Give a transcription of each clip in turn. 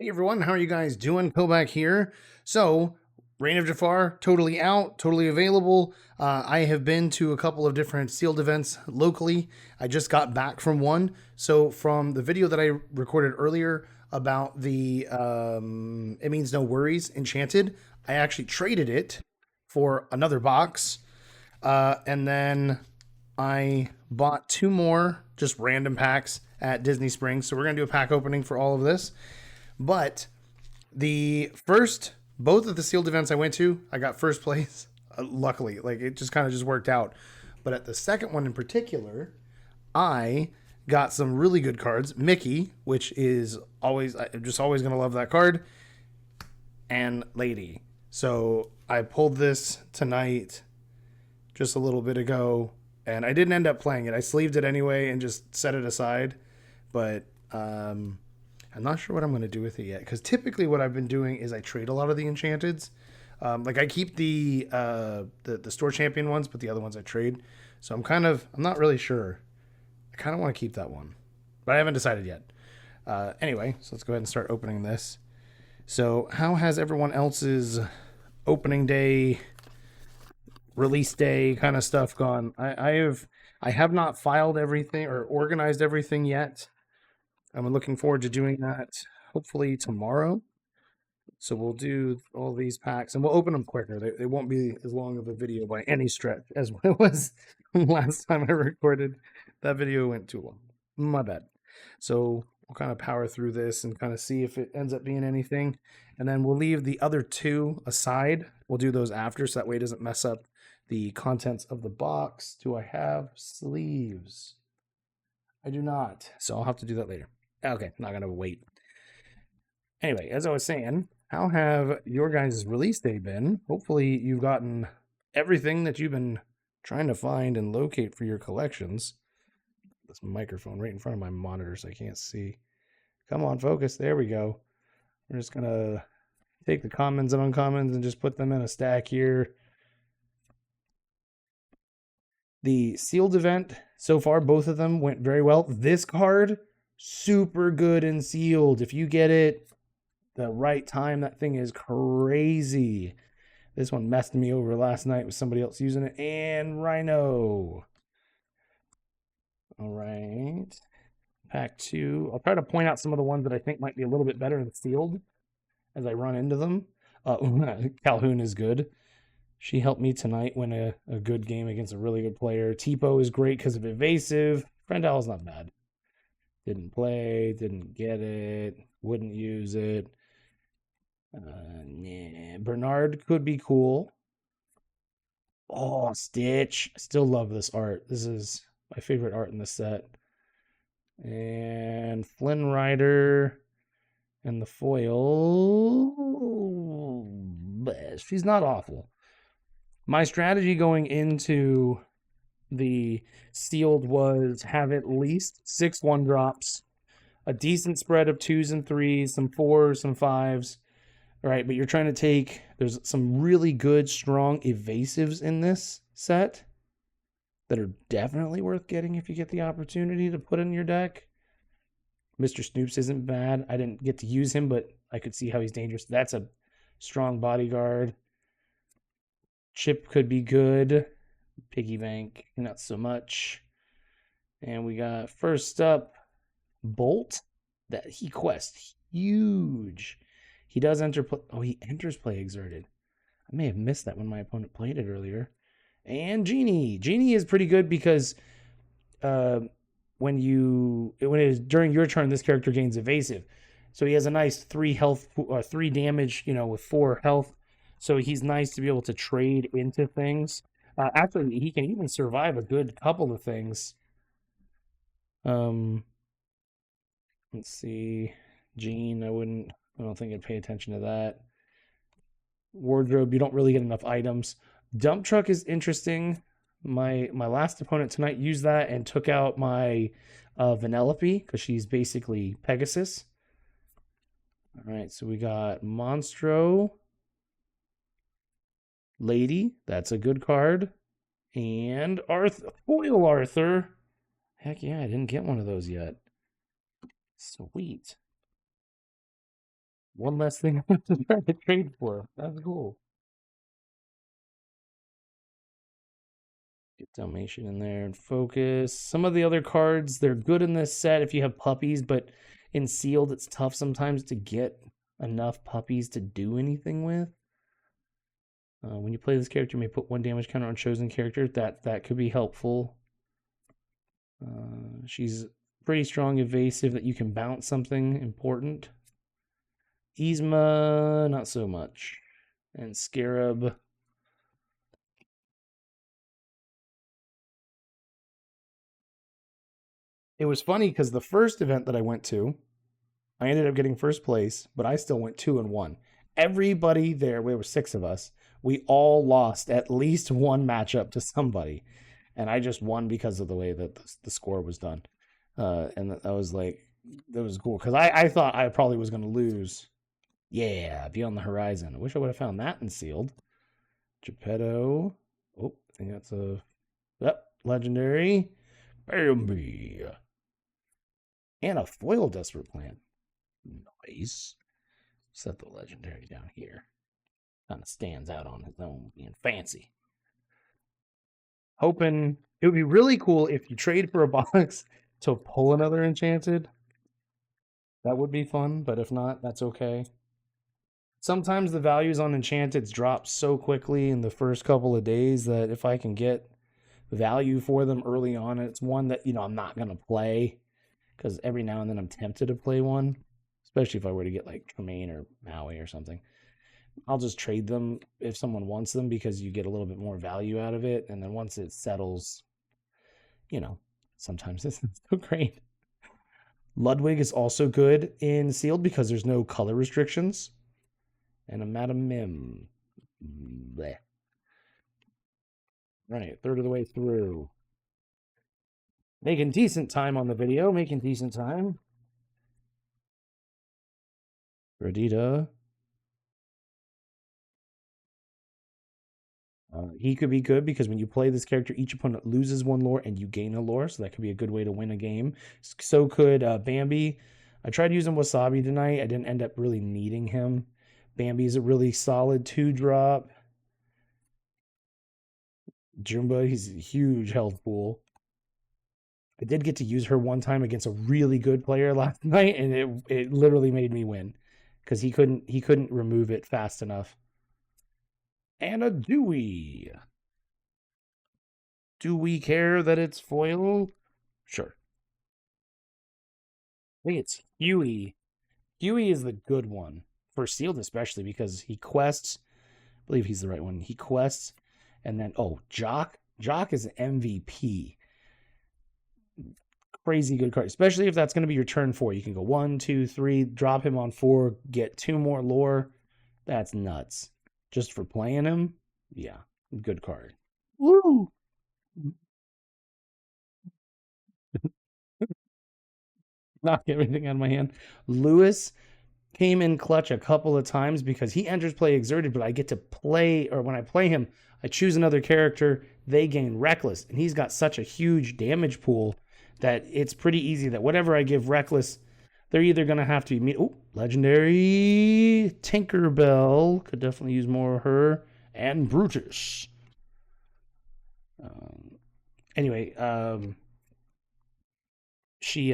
Hey everyone, how are you guys doing? KoBaC here. So, Reign of Jafar, totally out, totally available. I have been to a couple of different sealed events locally. I just got back from one. So, from the video that I recorded earlier about the It Means No Worries Enchanted, I actually traded it for another box. And then I bought two more just random packs at Disney Springs. So, we're going to do a pack opening for all of this. But both of the sealed events I went to, I got first place. Luckily, like it just kind of just worked out. But at the second one in particular, I got some really good cards. Mickey, which is I'm just always going to love that card, and Lady. So I pulled this tonight just a little bit ago, and I didn't end up playing it. I sleeved it anyway and just set it aside. But I'm not sure what I'm going to do with it yet, because typically what I've been doing is I trade a lot of the Enchanteds. Like I keep the store champion ones, but the other ones I trade. So I'm not really sure. I kind of want to keep that one, but I haven't decided yet. Anyway, so let's go ahead and start opening this. So how has everyone else's opening day, release day kind of stuff gone? I have not filed everything or organized everything yet. I'm looking forward to doing that hopefully tomorrow. So we'll do all these packs and we'll open them quicker. They won't be as long of a video by any stretch as what it was last time I recorded. That video went too long. My bad. So we'll kind of power through this and kind of see if it ends up being anything. And then we'll leave the other two aside. We'll do those after so that way it doesn't mess up the contents of the box. Do I have sleeves? I do not. So I'll have to do that later. Okay, not gonna wait. Anyway, as I was saying, how have your guys' release day been? Hopefully you've gotten everything that you've been trying to find and locate for your collections. This microphone right in front of my monitor so I can't see. Come on, focus. There we go. We're just gonna take the commons and uncommons and just put them in a stack here. The sealed event, so far, both of them went very well. This card, super good and sealed. If you get it the right time, that thing is crazy. This one messed me over last night with somebody else using it. And Rhino. All right. Pack 2. I'll try to point out some of the ones that I think might be a little bit better than sealed as I run into them. Calhoun is good. She helped me tonight win a good game against a really good player. Tipo is great because of evasive. Frendal is not bad. Didn't play, didn't get it, wouldn't use it. Nah. Bernard could be cool. Oh, Stitch. I still love this art. This is my favorite art in the set. And Flynn Rider and the foil. She's not awful. My strategy going into the sealed was have at least 6 1-drops, a decent spread of 2s and 3s, some 4s, some 5s. All right, but you're trying to take, there's some really good, strong evasives in this set that are definitely worth getting if you get the opportunity to put in your deck. Mr. Snoops isn't bad. I didn't get to use him, but I could see how he's dangerous. That's a strong bodyguard. Chip could be good. Piggy bank, not so much. And we got first up Bolt. That he quests huge. He does enter play. Oh, he enters play exerted. I may have missed that when my opponent played it earlier. And Genie. Genie is pretty good because when it is during your turn, this character gains evasive. So he has a nice 3 health or 3 damage, with 4 health. So he's nice to be able to trade into things. Actually, he can even survive a good couple of things. Let's see. Gene, I don't think I'd pay attention to that. Wardrobe, you don't really get enough items. Dump truck is interesting. My last opponent tonight used that and took out my Vanellope because she's basically Pegasus. All right, so we got Monstro. Lady, that's a good card. And Foil Arthur. Heck yeah, I didn't get one of those yet. Sweet. One less thing I have to try to trade for. That's cool. Get Dalmatian in there and focus. Some of the other cards, they're good in this set if you have puppies, but in sealed, it's tough sometimes to get enough puppies to do anything with. When you play this character, you may put 1 damage counter on chosen character. That could be helpful. She's pretty strong evasive that you can bounce something important. Yzma, not so much. And Scarab. It was funny because the first event that I went to, I ended up getting first place, but I still went 2-1. Everybody there, there were 6 of us, we all lost at least one matchup to somebody. And I just won because of the way that the score was done. And I was like, that was cool. Because I thought I probably was going to lose. Yeah, Beyond the Horizon. I wish I would have found that in sealed. Geppetto. Oh, I think that's a... Yep, legendary. Bambi. And a foil Desperate Plan. Nice. Set the legendary down here. Kind of stands out on his own, being fancy. Hoping it would be really cool if you trade for a box to pull another Enchanted. That would be fun, but if not, that's okay. Sometimes the values on Enchanteds drop so quickly in the first couple of days that if I can get value for them early on, it's one that, I'm not going to play because every now and then I'm tempted to play one, especially if I were to get like Tremaine or Maui or something. I'll just trade them if someone wants them because you get a little bit more value out of it. And then once it settles, sometimes this isn't so great. Ludwig is also good in sealed because there's no color restrictions. And a Madam Mim. Blech. Right, third of the way through. Making decent time on the video. Making decent time. Radita. He could be good because when you play this character, each opponent loses 1 lore and you gain a lore. So that could be a good way to win a game. So could Bambi. I tried using Wasabi tonight. I didn't end up really needing him. Bambi is a really solid 2-drop. Jumba, he's a huge health pool. I did get to use her one time against a really good player last night, and it literally made me win because he couldn't remove it fast enough. And a Dewey. Do we care that it's foil? Sure. I think it's Huey. Huey is the good one for sealed, especially because he quests. I believe he's the right one. He quests, and then Jock. Jock is an MVP. Crazy good card, especially if that's going to be your turn 4. You can go 1, 2, 3, drop him on 4, get 2 more lore. That's nuts. Just for playing him, yeah, good card. Woo! Knock everything out of my hand. Lewis came in clutch a couple of times because he enters play exerted, but I get to play, or when I play him, I choose another character, they gain reckless, and he's got such a huge damage pool that it's pretty easy that whatever I give reckless, they're either going to have to meet. Oh, legendary Tinkerbell. Could definitely use more of her. And Brutus. Anyway, he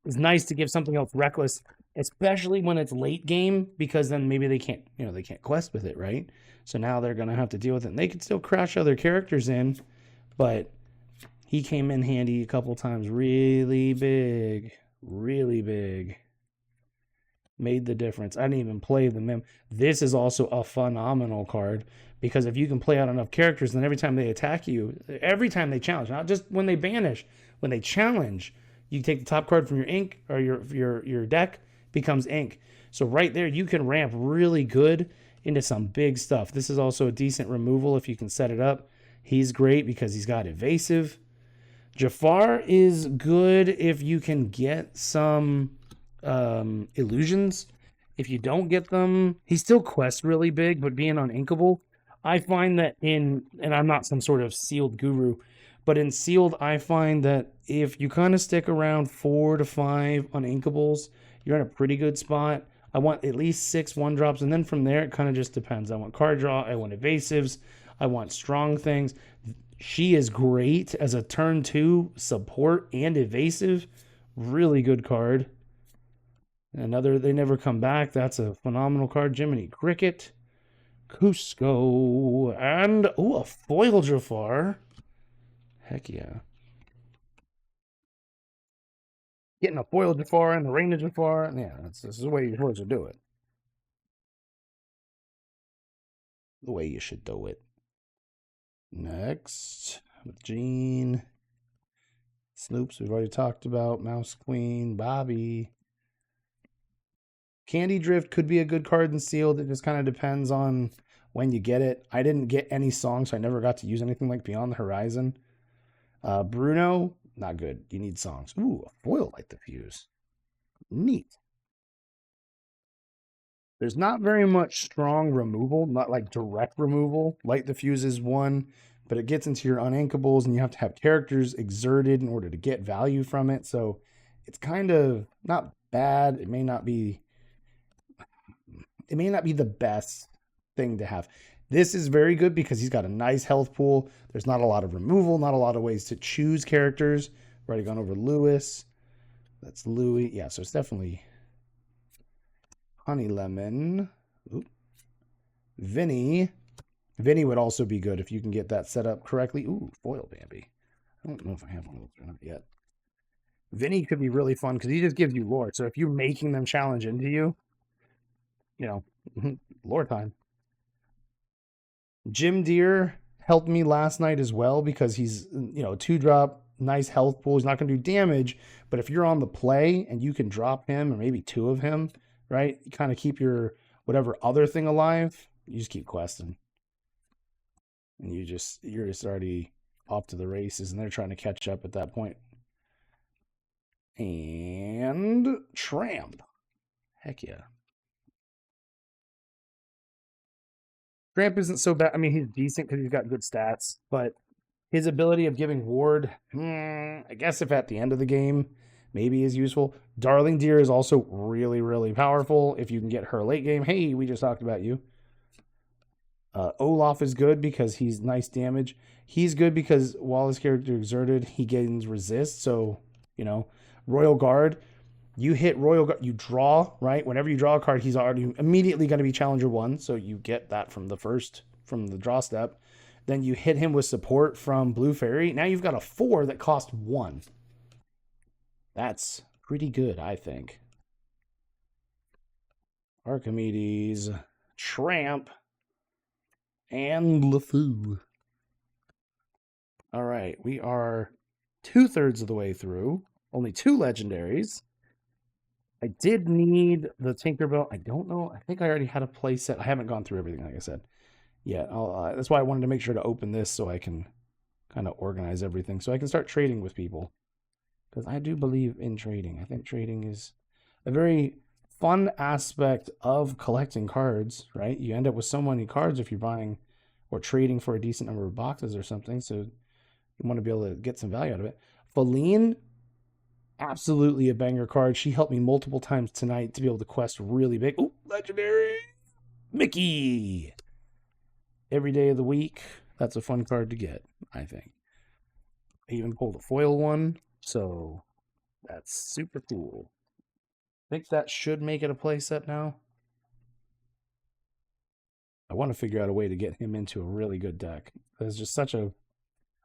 is nice to give something else reckless, especially when it's late game, because then maybe they can't quest with it, right? So now they're going to have to deal with it. And they can still crash other characters in, but he came in handy a couple times. Really big. Made the difference. I didn't even play the Mim. This is also a phenomenal card because if you can play out enough characters, then every time they attack you, every time they challenge, not just when they banish, when they challenge, you take the top card from your ink or your deck becomes ink. So right there, you can ramp really good into some big stuff. This is also a decent removal if you can set it up. He's great because he's got evasive. Jafar is good if you can get some illusions. If you don't get them, he still quests really big, but being uninkable, I find that and I'm not some sort of sealed guru, But in sealed, I find that if you kind of stick around 4 to 5 uninkables, you're in a pretty good spot. I want at least 6 one drops, and then from there, it kind of just depends. I want card draw, I want evasives, I want strong things. She is great as a turn 2 support and evasive. Really good card. Another, they never come back. That's a phenomenal card. Jiminy Cricket, Cusco, and a foil Jafar. Heck yeah. Getting a foil Jafar and the rain of Jafar. Yeah, this is the way you're supposed to do it. The way you should do it. Next, with Jean. Snoops, we've already talked about. Mouse Queen, Bobby. Candy Drift could be a good card in sealed. It just kind of depends on when you get it. I didn't get any songs, so I never got to use anything like Beyond the Horizon. Bruno, not good. You need songs. Ooh, a foil Light the Fuse. Neat. There's not very much strong removal, not like direct removal. Light the Fuse is one, but it gets into your uninkables and you have to have characters exerted in order to get value from it. So it's kind of not bad. It may not be the best thing to have. This is very good because he's got a nice health pool. There's not a lot of removal, not a lot of ways to choose characters. We've already gone over Lewis. That's Louis. Yeah, so it's definitely Honey Lemon. Oop. Vinny. Vinny would also be good if you can get that set up correctly. Ooh, foil Bambi. I don't know if I have one of those or not yet. Vinny could be really fun because he just gives you lore. So if you're making them challenge into you, lore time. Jim Deere helped me last night as well because he's, 2-drop, nice health pool. He's not going to do damage, but if you're on the play and you can drop him or maybe 2 of him, right? You kind of keep your whatever other thing alive. You just keep questing. And you're just already off to the races and they're trying to catch up at that point. And Tramp. Heck yeah. Tramp isn't so bad. I mean, he's decent because he's got good stats, but his ability of giving ward, I guess if at the end of the game, maybe is useful. Darling Deer is also really, really powerful. If you can get her late game, hey, we just talked about you. Olaf is good because he's nice damage. He's good because while his character exerted, he gains resist. So, Royal Guard, you hit Royal Guard, you draw, right? Whenever you draw a card, he's already immediately going to be Challenger 1. So you get that from the draw step. Then you hit him with support from Blue Fairy. Now you've got a 4 that cost 1. That's pretty good, I think. Archimedes, Tramp, and LeFou. All right, we are 2/3 of the way through. Only 2 legendaries. I did need the Tinkerbell. I don't know. I think I already had a play set. I haven't gone through everything, like I said. Yeah, that's why I wanted to make sure to open this so I can kind of organize everything so I can start trading with people. Because I do believe in trading. I think trading is a very fun aspect of collecting cards, right? You end up with so many cards if you're buying or trading for a decent number of boxes or something. So you want to be able to get some value out of it. Feline, absolutely a banger card. She helped me multiple times tonight to be able to quest really big. Oh, legendary Mickey. Every day of the week. That's a fun card to get, I think. I even pulled a foil one, so that's super cool. I think that should make it a play set now. I want to figure out a way to get him into a really good deck. There's just such a,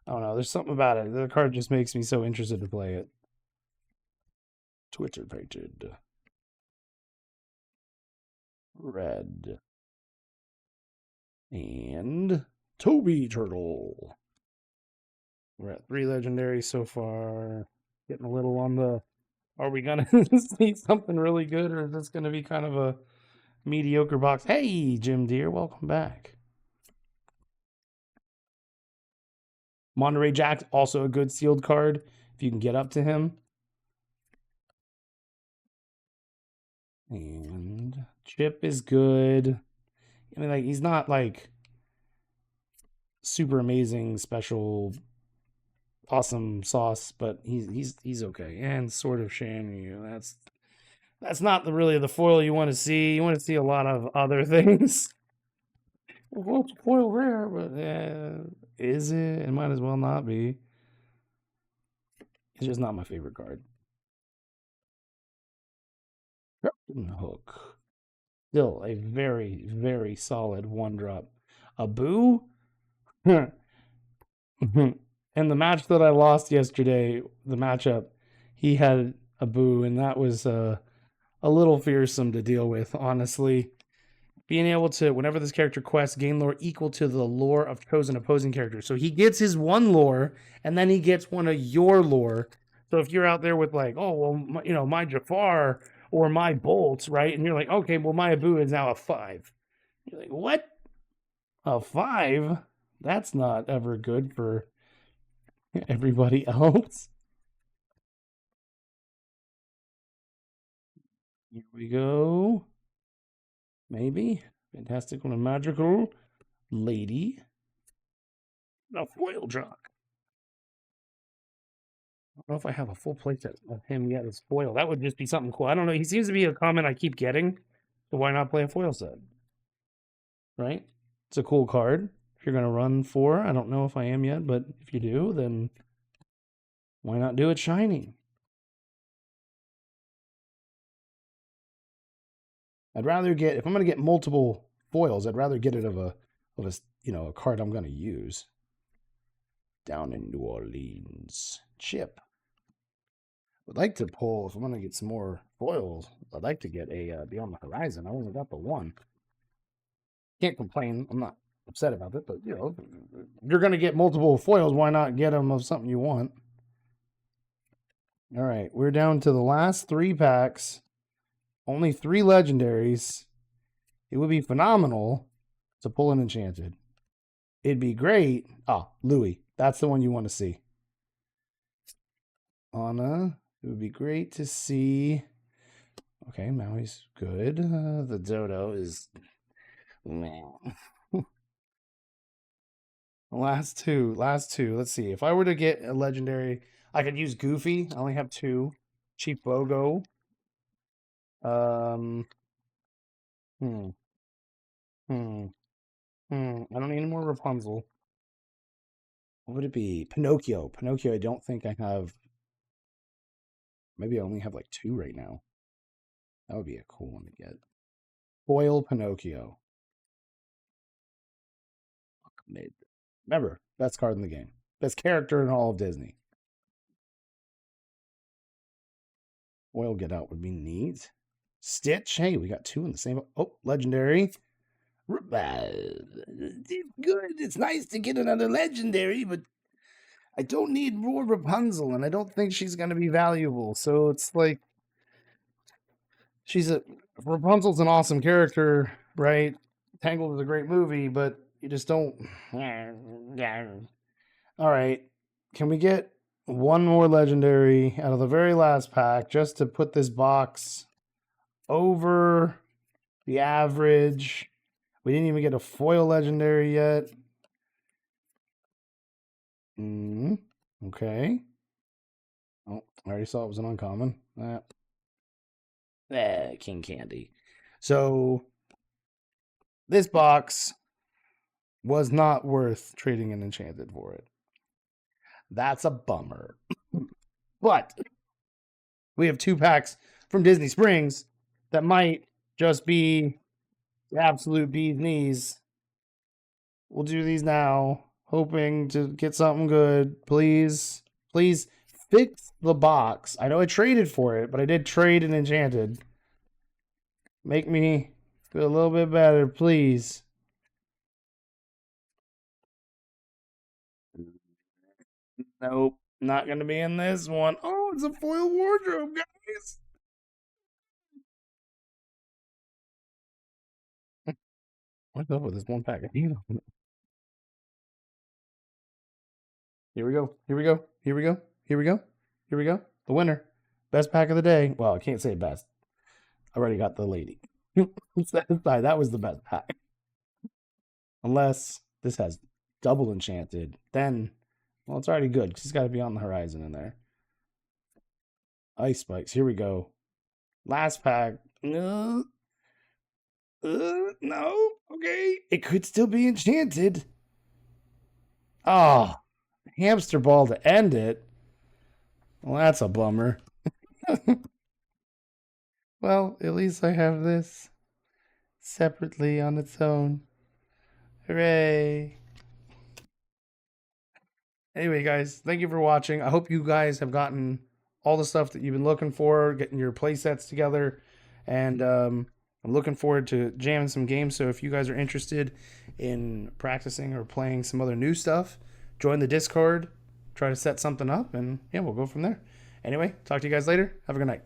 I don't know, there's something about it. The card just makes me so interested to play it. Twitter painted. Red. And Toby Turtle. We're at 3 legendaries so far. Getting a little on the, are we going to see something really good or is this going to be kind of a mediocre box? Hey, Jim Deere, welcome back. Monterey Jack, also a good sealed card if you can get up to him. And Chip is good. I mean, like, he's not like super amazing special awesome sauce, but he's okay. And Sword of Shan, that's not really the foil you want to see. You want to see a lot of other things. Well, it's foil rare, but is it? It might as well not be. It's just not my favorite card. Hook. Still a very, very solid one drop. A boo? In the match that I lost yesterday, the matchup, he had a boo, and that was a little fearsome to deal with, honestly. Being able to, whenever this character quests, gain lore equal to the lore of chosen opposing characters. So he gets his one lore, and then he gets one of your lore. So if you're out there with like, oh, well, my Jafar or my Bolt, right? And you're like, okay, well, my Abu is now a 5. You're like, what? A 5? That's not ever good for everybody else. Here we go. Maybe. Fantastical and magical lady. A foil jock. I don't know if I have a full playset of him yet as foil. That would just be something cool. I don't know. He seems to be a comment I keep getting. So why not play a foil set? Right? It's a cool card. If you're going to run 4, I don't know if I am yet, but if you do, then why not do it shiny? I'd rather get, if I'm going to get multiple foils, I'd rather get it of a card I'm going to use. Down in New Orleans. Chip. Would like to pull, if I'm going to get some more foils, I'd like to get a Beyond the Horizon. I only got the one. Can't complain. I'm not upset about it, but, if you're going to get multiple foils, why not get them of something you want? All right, we're down to the last 3 packs. Only 3 legendaries. It would be phenomenal to pull an Enchanted. It'd be great. Oh, Louis. That's the one you want to see. Anna. It would be great to see. Okay, Maui's good. The Dodo is... Last two. Let's see. If I were to get a legendary, I could use Goofy. I only have 2. Chief Bogo. I don't need any more Rapunzel. What would it be? Pinocchio. I don't think I have. Maybe I only have like 2 right now. That would be a cool one to get. Foil Pinocchio. Remember, best card in the game. Best character in all of Disney. Foil Get Out would be neat. Stitch. Hey, we got 2 in the same. Oh, legendary. It's good. It's nice to get another legendary, but I don't need more Rapunzel, and I don't think she's going to be valuable. So it's like Rapunzel's an awesome character, right? Tangled is a great movie, but you just don't. All right, can we get one more legendary out of the very last pack just to put this box over the average? We didn't even get a foil legendary yet. Okay. Oh, I already saw it was an uncommon. King Candy. So this box was not worth trading an Enchanted for it. That's a bummer. But we have 2 packs from Disney Springs that might just be the absolute bee's knees. We'll do these now, hoping to get something good. Please fix the box. I know I traded for it, but I did trade an Enchanted. Make me feel a little bit better, please. Nope, not going to be in this one. Oh, it's a foil wardrobe, guys. What's up with this one pack? Here we go. The winner. Best pack of the day. Well, I can't say best. I already got the lady. That was the best pack. Unless this has double Enchanted. Then Well, it's already good because it's got to be on the horizon in there. Ice spikes. Here we go. Last pack. No. No. Okay. It could still be enchanted. Oh, hamster ball to end it. Well, that's a bummer. Well, at least I have this separately on its own. Hooray. Anyway, guys, thank you for watching. I hope you guys have gotten all the stuff that you've been looking for, getting your play sets together. And I'm looking forward to jamming some games. So if you guys are interested in practicing or playing some other new stuff, join the Discord, try to set something up, and yeah, we'll go from there. Anyway, talk to you guys later. Have a good night.